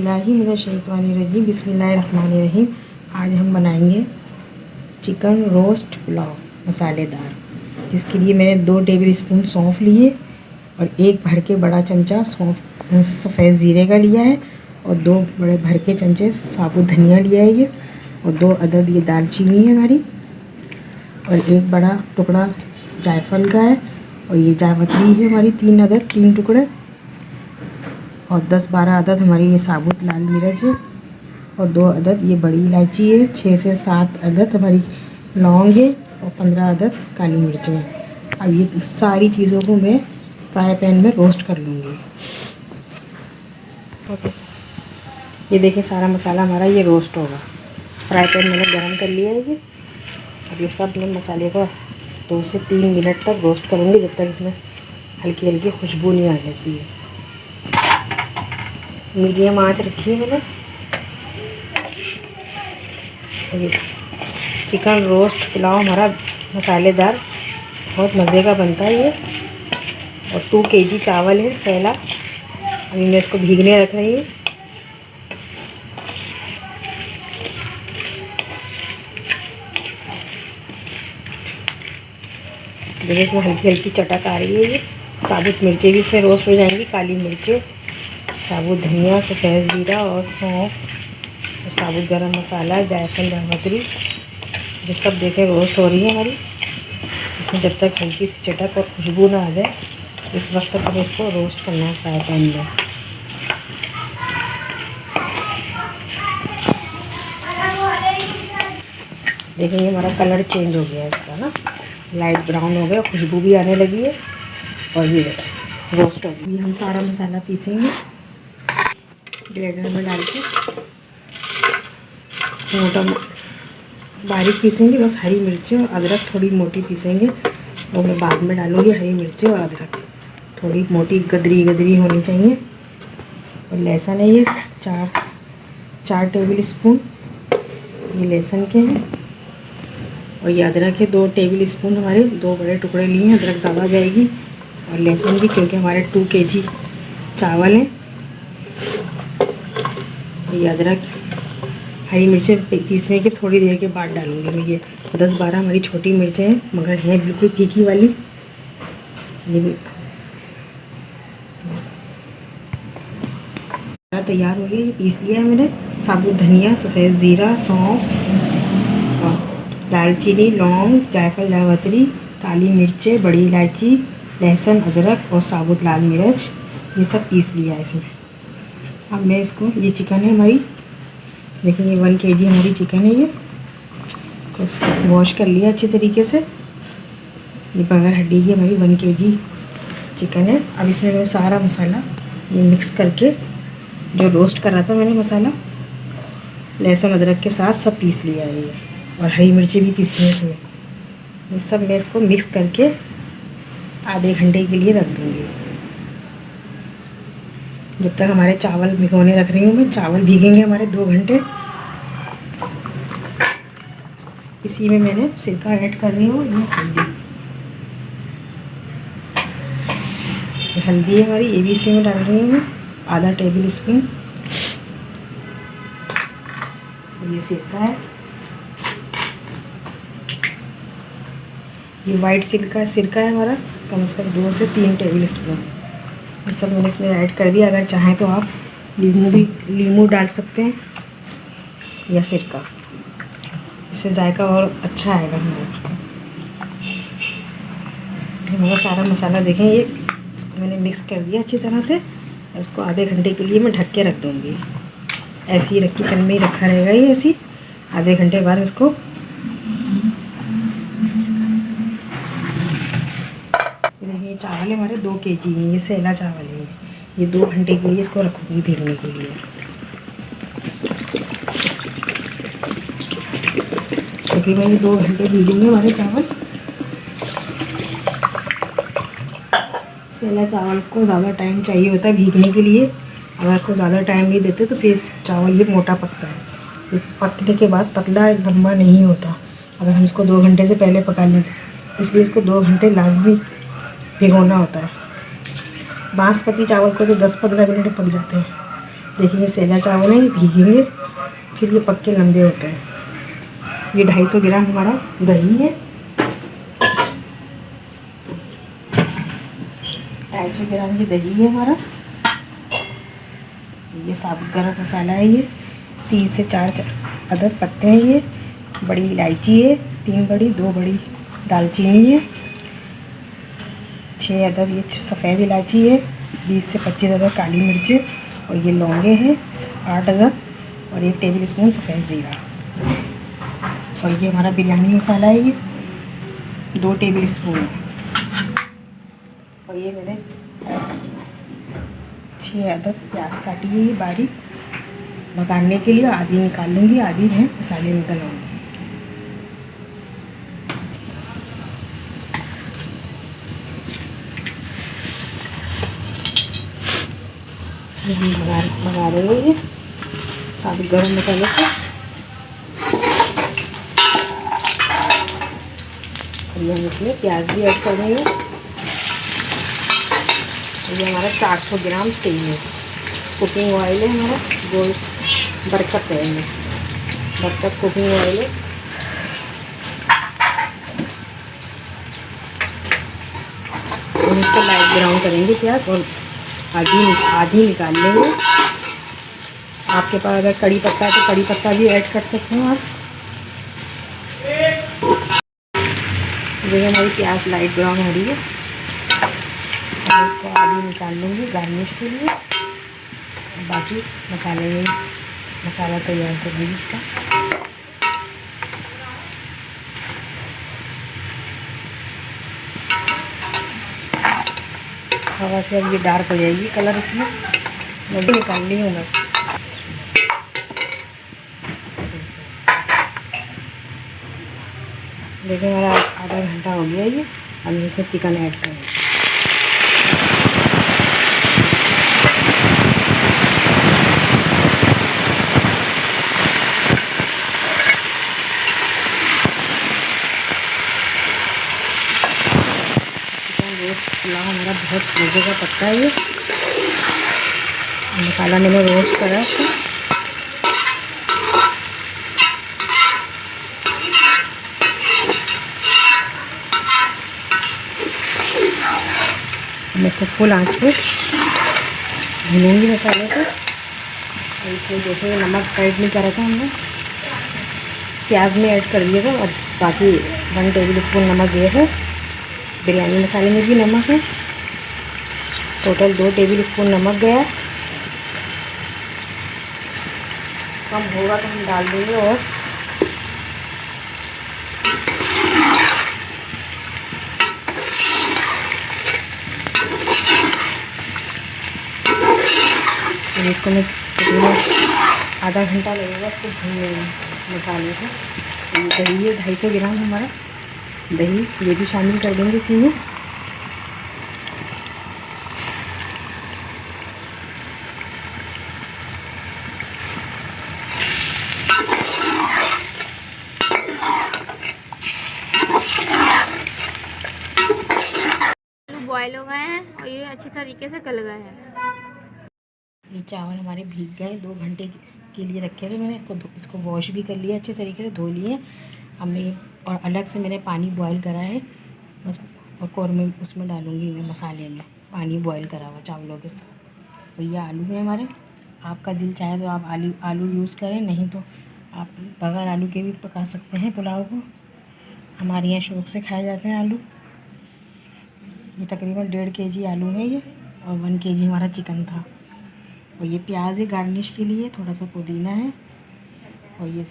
बिस्मिल्लाहिर्रहमानिर्रहीम बिस्मिल्लाहिर्रहमानिर्रहीम। आज हम बनाएंगे चिकन रोस्ट पुलाव मसालेदार, जिसके लिए मैंने 2 टेबल स्पून सौंफ लिए और 1 भर के बड़ा चमचा सफ़ेद ज़ीरे का लिया है और 2 बड़े भर के चमचे साबुत धनिया लिया है ये, और 2 अदद ये दालचीनी है हमारी, और 1 बड़ा टुकड़ा जायफल का है, और ये जावित्री है हमारी 3 अदद 3 टुकड़े, और 10-12 अदद हमारी ये साबुत लाल मिर्च है, और 2 अदद ये बड़ी इलायची है, 6 से 7 अदद हमारी लौंग है, और 15 अदद काली मिर्च है। अब ये सारी चीज़ों को मैं फ्राई पैन में रोस्ट कर लूँगी। ये देखिए सारा मसाला हमारा ये रोस्ट होगा। फ्राई पैन मैंने गरम कर लिया है ये। अब ये सब मैं मसाले को 2 से 3 मिनट तक रोस्ट करूँगी, जब तक इसमें हल्की हल्की खुशबू नहीं आ जाती है। मीडियम आंच रखी है मैंने। ये चिकन रोस्ट पुलाव हमारा मसालेदार बहुत मज़े का बनता है ये, और 2 kg चावल है सैला। अभी मैं इसको भीगने रख रही हूँ। देखिए इसमें हल्की हल्की चटक आ रही है। ये साबुत मिर्चें भी इसमें रोस्ट हो जाएंगी, काली मिर्चें, साबुत धनिया, सफ़ेद ज़ीरा और सौंफ, और साबुत गरम मसाला, जायफल, जावित्री, ये सब देखें रोस्ट हो रही है हमारी। इसमें जब तक हल्की सी चटक और खुशबू ना आ जाए, इस वक्त तक हमें इसको रोस्ट करना है फ्राई पैन में। देखिए ये हमारा कलर चेंज हो गया है इसका ना, लाइट ब्राउन हो गया, खुशबू भी आने लगी है, और ये रोस्ट हो गई। हम सारा मसाला पीसेंगे ब्लेंडर में डाल के, मोटा बारीक पीसेंगे। बस हरी मिर्ची और अदरक थोड़ी मोटी पीसेंगे, वो मैं बाद में डालूँगी। हरी मिर्ची और अदरक थोड़ी मोटी गदरी गदरी होनी चाहिए। और लहसुन है ये 4 टेबल स्पून ये लहसुन के हैं, और ये अदरक है 2 टेबल स्पून हमारे 2 बड़े टुकड़े लिए हैं। अदरक ज़्यादा जाएगी और लहसुन भी, क्योंकि हमारे 2 kg चावल हैं। ये अदरक हरी मिर्चें पीसने के थोड़ी देर के बाद डालूँगी मैं। ये 10-12 हमारी छोटी मिर्चें हैं, मगर हैं बिल्कुल फीकी वाली। ये भी तैयार हो गया, ये पीस लिया है मैंने। साबुत धनिया, सफ़ेद ज़ीरा, सौंफ, दालचीनी, लौंग, जायफल, जावित्री, काली मिर्चें, बड़ी इलायची, लहसुन, अदरक और साबुत लाल मिर्च, ये सब पीस लिया है इसमें। अब मैं इसको, ये चिकन है हमारी, देखिए ये 1 kg हमारी चिकन है ये। इसको वॉश कर लिया अच्छी तरीके से। ये बगैर हड्डी की हमारी 1 kg चिकन है। अब इसमें मैं सारा मसाला ये मिक्स करके, जो रोस्ट कर रहा था मैंने मसाला, लहसुन अदरक के साथ सब पीस लिया है ये, और हरी मिर्ची भी पीसी है इसमें। ये सब मैं इसको मिक्स करके आधे घंटे के लिए रख दूँगी। जब तक हमारे चावल भिगोने रख रही हूँ मैं, चावल भीगेंगे हमारे 2 घंटे। इसी में मैंने सिरका ऐड कर रही हूँ। ये हल्दी है हमारी, ये भी इसी में डाल रही हूँ मैं, आधा टेबल स्पून। ये सिरका है, ये वाइट सिरका है हमारा, कम से कम 2 से 3 टेबल स्पून। ये सब मैंने इसमें ऐड कर दिया। अगर चाहें तो आप नींबू डाल सकते हैं, या सिरका, इससे जायका और अच्छा आएगा हमारा सारा मसाला। देखें ये, इसको मैंने मिक्स कर दिया अच्छी तरह से। अब इसको आधे घंटे के लिए मैं ढक के रख दूँगी। ऐसे ही किचन में ही रखा रहेगा ये ऐसी। आधे घंटे बाद इसको, ये चावल है हमारे 2 kg हैं, ये सैला चावल है। ये 2 घंटे के लिए इसको रखूँगी भीगने के लिए। तकरीबन 2 घंटे भीगेंगे हमारे चावल। सैला चावल को ज़्यादा टाइम चाहिए होता है भीगने के लिए। अगर आपको ज़्यादा टाइम नहीं देते तो फिर चावल ये मोटा पकता है, ये पकने के बाद पतला लंबा नहीं होता अगर हम इसको 2 घंटे से पहले पका लें। इसलिए इसको 2 घंटे लाजमी भिगोना होता है। बासमती चावल को तो 10-15 मिनट पक जाते हैं, देखिए सेला चावल है, ये भीगेंगे फिर ये पक्के लंबे होते हैं। ये 250 ग्राम हमारा दही है, 250 ग्राम ये दही है हमारा। ये साबुत गरम मसाला है, ये 3 से 4 अदरक पत्ते हैं, ये बड़ी इलायची है 3 बड़ी, 2 बड़ी दालचीनी है, 6 अदद ये सफ़ेद इलायची है, 20 से 25 अदद काली मिर्च है, और ये लौंगे हैं 8 अदद, और 1 टेबल स्पून सफ़ेद ज़ीरा। और ये हमारा बिरयानी मसाला है, ये 2 टेबल स्पून है। और ये मैंने 6 अदद प्याज काटी है, ये बारीक पकाने के लिए। आधी निकाल लूँगी, आधी मैं मसाले में डालूँगी। हम बना रहे हैं ये साबुत गरम मसाले से। और ये हम इसमें प्याज भी ऐड कर देंगे। ये हमारा 400 ग्राम तेल है, कुकिंग ऑयल है हमारा, जो बरकत है इनमें, बरकत कुकिंग ऑयल है। और इसको लाइट ब्राउन करेंगे प्याज, और आधी निकाल लेंगे। आपके पास अगर कड़ी पत्ता है तो कड़ी पत्ता भी ऐड कर सकते हो आप। देखिए हमारी प्याज लाइट ब्राउन हो रही है, और इसको आधी निकाल लूँगी गार्निश के लिए। बाकी मसाले में मसाला तैयार कर दूँगी इसका। हवा से अब ये डार्क हो जाएगी कलर, इसमें मैं भी निकालनी हूँ मैं। देखिए हमारा आधा घंटा हो गया ये। अब इसमें चिकन ऐड करेंगे। पुलाव हमारा बहुत मज़े का पकता है। ये मसाला मैंने रोस्ट करा था। मैं इसको फुल आंच पे भूनूंगी मसाले को। और इसमें जैसे नमक ऐड नहीं करा था हमने, प्याज में ऐड कर दिया था, और बाकी 1 टेबल स्पून नमक ये है। बिरयानी मसाले में भी नमक है, टोटल 2 टेबल स्पून नमक गया। कम होगा तो हम डाल देंगे। और इसको मैं आधा घंटा लगेगा इसको भूनने में मसाले को। ये दही है 250 ग्राम हमारा दही, ये भी शामिल कर देंगे इसी में। बॉयल हो गए हैं और ये अच्छी तरीके से गल गए हैं। ये चावल हमारे भीग गए, 2 घंटे के लिए रखे थे मैंने। इसको वॉश भी कर लिया, अच्छे तरीके से धो लिए। अब मैं और अलग से मैंने पानी बॉयल करा है बस, और कौरमे उसमें डालूँगी मैं मसाले में, पानी बॉयल करा हुआ चावलों के साथ। और ये आलू है हमारे, आपका दिल चाहे तो आप आलू यूज़ करें, नहीं तो आप बगैर आलू के भी पका सकते हैं पुलाव को। हमारे यहाँ शौक़ से खाए जाते हैं आलू। ये तकरीबन 1.5 kg आलू है ये, और 1 kg हमारा चिकन था। और ये प्याज है गार्निश के लिए, थोड़ा सा पुदीना है, और ये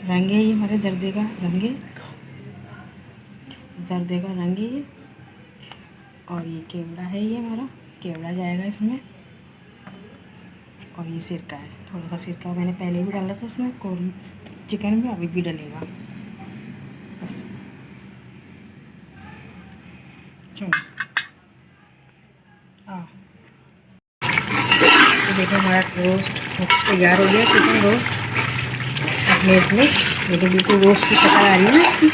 रंग है, ये हमारे जर्दे का रंग है, जर्दे का रंग है ये। और ये केवड़ा है, ये हमारा केवड़ा जाएगा इसमें। और ये सिरका है, थोड़ा सा सिरका मैंने पहले भी डाला था उसमें चिकन में, अभी भी डलेगा बस। चलो तो देखो हमारा रोस्ट तैयार हो गया, चिकन रोस्ट। अपने इसमें देखो बिल्कुल रोस्ट की शक्ल आ रही है ना इसकी,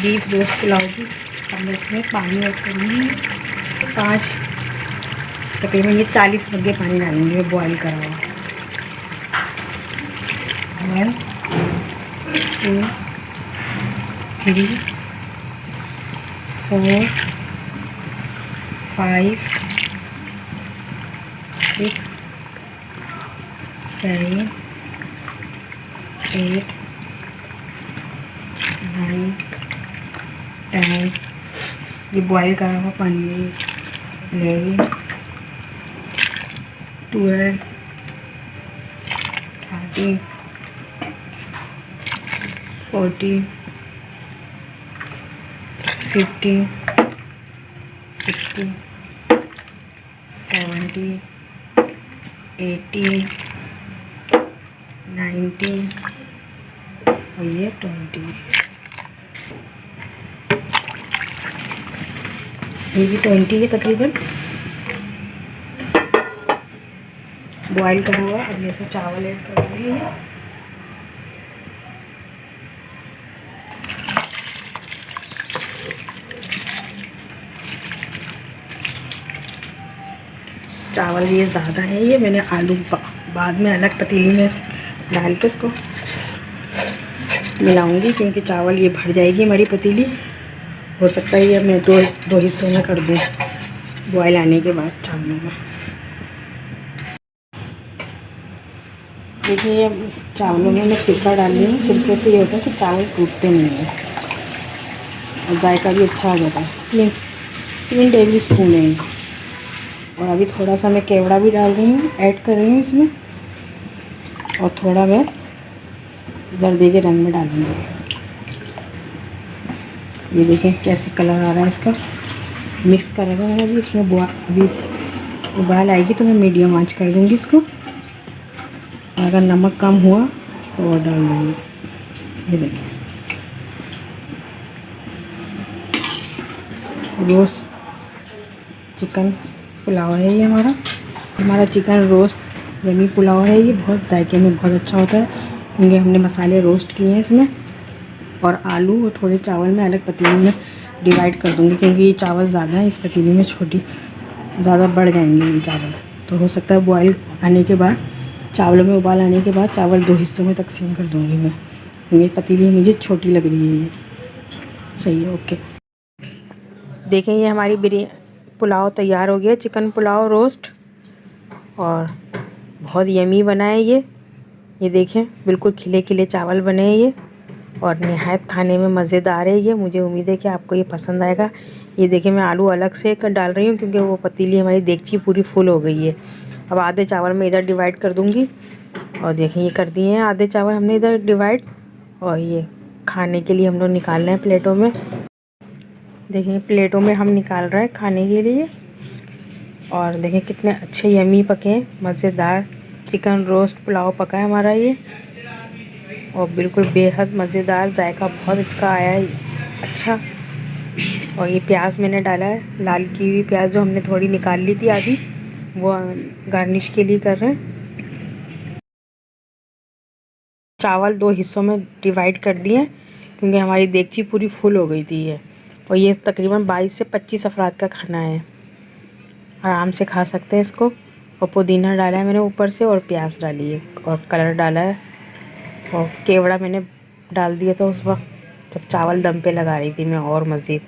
बीफ रोस्ट पुलाव की। अब मैं इसमें पानी ऐड करूँगी, तकरीबन ये 40 मग्गे पानी डालेंगे बॉईल करा हुआ। 1 2 3 4 5 6 7 8 9 10। ये बॉईल करा हुआ पानी 11 12 13 14 15 16 17 18 19 और ये 20। ये भी 20 है तकरीबन बॉईल करा हुआ। अब इसमें चावल ऐड कर दूँगी। चावल ये ज़्यादा है, ये मैंने आलू बाद में अलग पतीली में डाल के उसको मिलाऊंगी, क्योंकि चावल ये भर जाएगी हमारी पतीली। हो सकता है ये मैं दो हिस्सों में कर दूँ बॉयल आने के बाद चावलों में। देखिए ये चावलों में मैं सिरका डाल रही हूँ। सिरके से ये होता है कि चावल टूटते नहीं हैं और जायका भी अच्छा आ जाता है। 3 टेबल स्पून है। और अभी थोड़ा सा मैं केवड़ा भी डाल रही हूँ, ऐड कर रही हूँ इसमें। और थोड़ा मैं जर्दी के रंग में डालूँगी। ये देखें कैसे कलर आ रहा है इसका। मिक्स कर रहा है अभी इसमें। अभी उबाल आएगी तो मैं मीडियम आंच कर दूँगी इसको। अगर नमक कम हुआ तो और डाल दूँगी। ये देखिए रोस्ट चिकन पुलाव है ये हमारा चिकन रोस्ट यमी पुलाव है। ये बहुत जायके में बहुत अच्छा होता है, क्योंकि हमने मसाले रोस्ट किए हैं इसमें। और आलू और थोड़े चावल में अलग पतीली में डिवाइड कर दूँगी, क्योंकि ये चावल ज़्यादा है इस पतीली में, छोटी ज़्यादा बढ़ जाएंगे ये चावल। तो हो सकता है बॉयल आने के बाद, चावलों में उबाल आने के बाद चावल 2 हिस्सों में तकसीम कर दूँगी मैं। ये पतीली मुझे छोटी लग रही है। ये सही है, ओके। देखें ये हमारी पुलाव तैयार हो गया, चिकन पुलाव रोस्ट, और बहुत यमी बना है ये देखें बिल्कुल खिले खिले चावल बने हैं ये, और निहायत खाने में मज़ेदार है ये। मुझे उम्मीद है कि आपको ये पसंद आएगा। ये देखें मैं आलू अलग से डाल रही हूँ, क्योंकि वो पतीली हमारी देगची पूरी फुल हो गई है। अब आधे चावल मैं इधर डिवाइड कर दूँगी, और देखें ये कर दिए हैं आधे चावल हमने इधर डिवाइड। और ये खाने के लिए हम लोग निकाल रहे हैं प्लेटों में। देखें प्लेटों में हम निकाल रहे हैं खाने के लिए। और देखें कितने अच्छे यमी पके हैं, मज़ेदार चिकन रोस्ट पुलाव पका है हमारा ये, और बिल्कुल बेहद मज़ेदार, जायका बहुत इसका आया है अच्छा। और ये प्याज मैंने डाला है, लाल की हुई प्याज जो हमने थोड़ी निकाल ली थी आधी, वो गार्निश के लिए कर रहे हैं। चावल 2 हिस्सों में डिवाइड कर दिए, क्योंकि हमारी देगची पूरी फुल हो गई थी ये। और ये तकरीबन 22 से 25 अफराद का खाना है, आराम से खा सकते हैं इसको। और पुदीना डाला है मैंने ऊपर से, और प्याज डाली है, और कलर डाला है, और केवड़ा मैंने डाल दिया था उस वक्त जब चावल दम पे लगा रही थी मैं, और मज़ीद।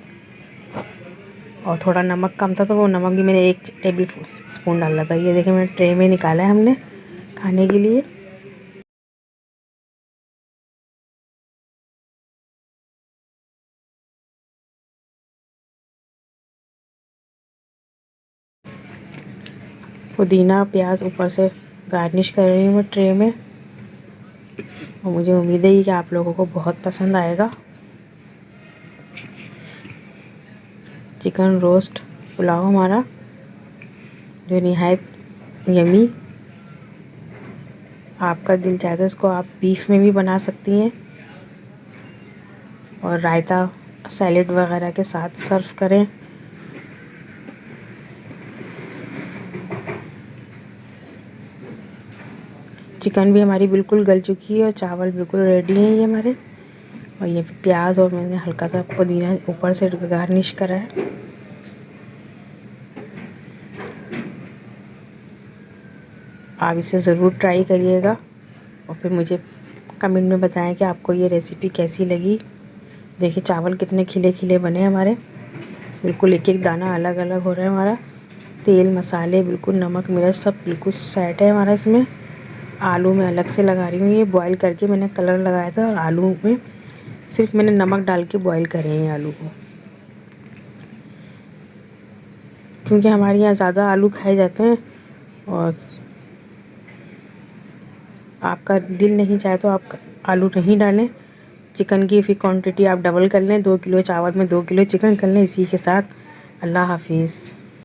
और थोड़ा नमक कम था तो वो नमक भी मैंने 1 टेबल स्पून डाला था। ये देखें मैंने ट्रे में निकाला है हमने खाने के लिए। पुदीना प्याज ऊपर से गार्निश कर रही हूँ मैं ट्रे में, और मुझे उम्मीद है कि आप लोगों को बहुत पसंद आएगा। चिकन रोस्ट पुलाव हमारा जो निहायत यमी, आपका दिल चाहे तो इसको आप बीफ में भी बना सकती हैं, और रायता सैलेड वगैरह के साथ सर्व करें। चिकन भी हमारी बिल्कुल गल चुकी है, और चावल बिल्कुल रेडी हैं ये हमारे। और ये प्याज और मैंने हल्का सा पुदीना ऊपर से गार्निश करा है। आप इसे ज़रूर ट्राई करिएगा और फिर मुझे कमेंट में बताएं कि आपको ये रेसिपी कैसी लगी। देखिए चावल कितने खिले खिले बने हमारे, बिल्कुल एक एक दाना अलग अलग हो रहा है हमारा। तेल मसाले बिल्कुल नमक मिर्च सब बिल्कुल सेट है हमारा इसमें। आलू मैं अलग से लगा रही हूँ, ये बॉईल करके मैंने कलर लगाया था और आलू में सिर्फ मैंने नमक डाल के बॉईल करे हैं आलू को, क्योंकि हमारे यहाँ ज़्यादा आलू खाए जाते हैं और आपका दिल नहीं चाहे तो आप आलू नहीं डालें। चिकन की फिर क्वांटिटी आप डबल कर लें, 2 किलो चावल में 2 किलो चिकन कर लें। इसी के साथ अल्लाह हाफिज़।